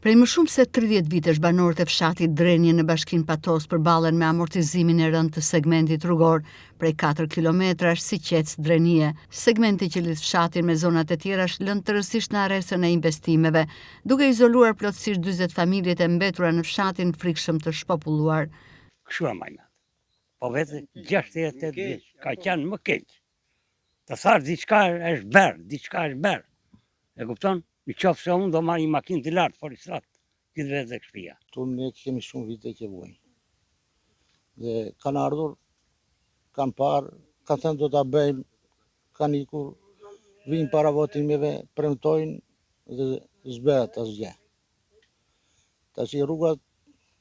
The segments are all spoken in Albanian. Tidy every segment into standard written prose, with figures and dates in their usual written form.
Prej më shumë se 30 vitesh banorët e fshatit Drenje në bashkinë Patos përballen me amortizimin e rënd të segmentit rrugor prej 4 kilometrash si qec Drenie. Segmenti që lidh fshatin me zonat e tjera është lënë tërësisht në arresën e investimeve, duke izoluar plotësisht 40 familjet e mbetura në fshatin frikshëm të shpopulluar. Kështu e majnat. Po vetë 68 vjeç, ka qenë më keq. Të thash diçka është berë. E kupton? Në qoftë se unë do marr një makinë të lartë për strat, këtë vetë dhe këshpia. Tu ne kemi shumë vite që vojnë. Dhe kanë ardhur, kanë parë, kanë thënë do ta bëjmë, kanë ikur, vinë para votimeve, premtojnë dhe zbehet asgjë. Tash rrugat,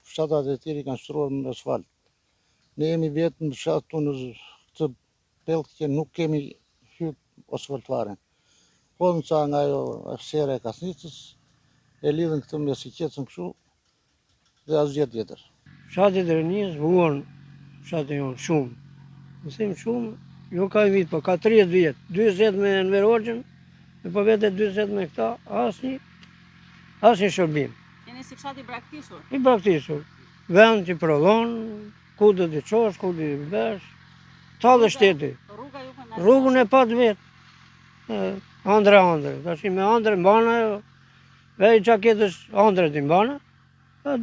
fshatat e tjerë kanë shtruar në asfalt. Ne jemi vetë në fshat tu në këtë pellë që nuk kemi hyrë asfaltuaren. Po në ca nga jo sere e Kasnicës, e lidhën këtë me si qetësën kështu dhe asgjë tjetër. Fshati Drenies vuan fshati jonë shumë. Më them shumë, jo ka vit, po ka 30 vjet. 40 me Enverogjen, e po vete 40 me këta, asnjë shërbim. Jeni si fshati braktisur? I braktisur. Vend që prodhon, ku do të çosh, ku do të bësh. Tallë shteti. Rrugën e pat vet. Andre, tash me andre mbana, vej qaketës andre të mbana,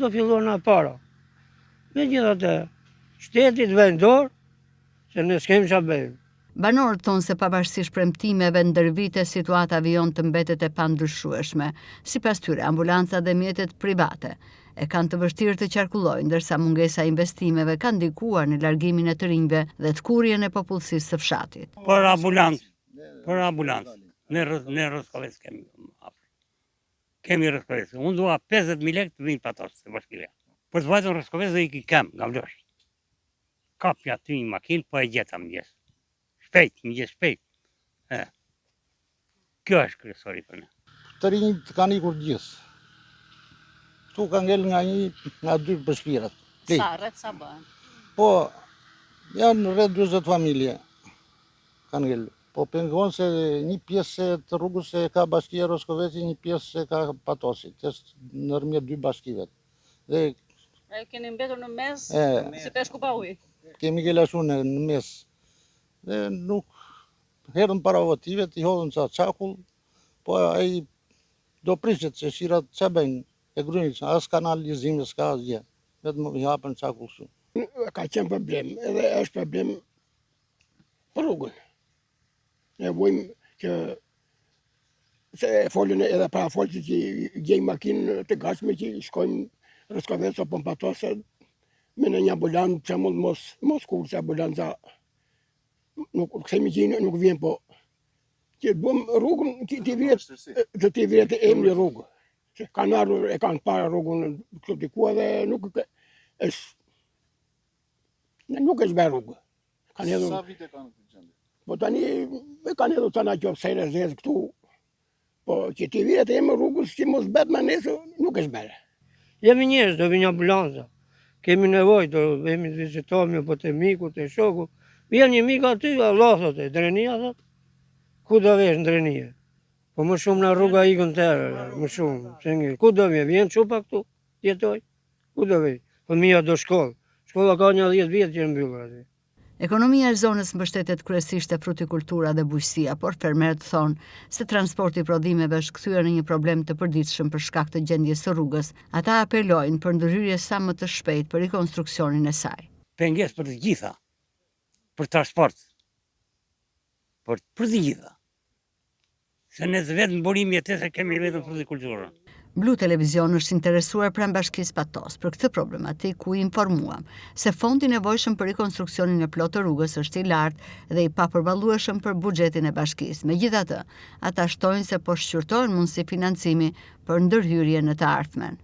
do fillon nga para. Megjithatë, shtetit vendor, se ne s'kem qa bëjmë. Banorët thonë se pavarësisht premtimeve ndër vite situata avion të mbetet e pandryshueshme. Sipas tyre, ambulanca dhe mjetet private e kanë të vështirë të qarkullojnë, ndërsa mungesa e investimeve ka ndikuar në largimin e të rinjve dhe të kurjen e popullsisë së fshatit. Për ambulancë. Ne Rroskovec kemi. Kemi Rroskovec. Unë dua 50.000 lekë të vinë Patos të bashkia. Për të vajtën Rroskovec dhe i kem nga vlosh. Kapja aty një makinë, po e gjeta mëngjes. Shpejt. Kjo është kryesori për ne. Të rinjt kanë ikur gjithë. Këtu ka ngel nga 2 bashkirat. Sa bëhen? Po, janë rreth 40 familje kanë ngel. Po pengon se një pjesë të rrugës e ka bashkia Rroskoveci, një pjesë e ka Patosi, nërmjet 2 bashkive. Dhe keni mbetur në mes, si peshku pa ujë? Kemi gelashu në mes. Dhe nuk herën para votive, t'i hodhën ca çakull, po ai do prishet se shirat që bëjnë e grunit, as kanalizim, s'ka asgjë. Vetëm i hapën çakull kështu. Ka qenë problem, edhe është problem për rrugën. Ne vojmë që se folën edhe para folë që gjejmë makinë të gatshme që shkojmë Rroskovec apo në Patos me në një ambulancë, për shembull mos kurse ambulanca nuk themi që nuk vjen, po që bëm rrugën që ti vjet e emri rrugë. Që kanë ardhur e kanë para rrugën këtu diku edhe nuk është bërë rrugë. Sa vite kanë këtë gjendje? Po tani e kanë edhe të nga qofë sejre zezë këtu, po që ti vjet e emri rrugës që mos bet me nesë nuk është bërë. Jemi njerëz, do vinë ambulanca. Kemi nevojë, do vemi të vizitohemi po te miku, te shoku. Vjen një mik aty, Allah thotë, Drenia thotë. Ku do vesh në Drenie? Po më shumë në rruga ikën tërë, më shumë. Ku do vjen çupa këtu, jetoj. Ku do vej? Fëmia do shkollë. Shkolla ka një 10 vjet që mbyllur aty. Ekonomia e zonës mbështetet kryesisht te frutikultura dhe bujqësia, por fermerët thonë se transporti i prodhimeve është kthyer në një problem të përditshëm për shkak të gjendjes së rrugës. Ata apelojnë për ndërhyrje sa më të shpejtë për rikonstruksionin e saj. Pengesë për të gjitha, për transport, për të gjitha. Se ne vetëm burimi jetese kemi vetëm frutikulturën. Blu Televizion është interesuar pranë bashkisë Patos për këtë problematik, ku i informuam se fondi i nevojshëm për rikonstruksionin e plotë të rrugës është i lartë dhe i papërballueshëm për buxhetin e bashkisë. Megjithatë, ata shtojnë se po shqyrtohen mundësi financimi për ndërhyrje në të ardhmen.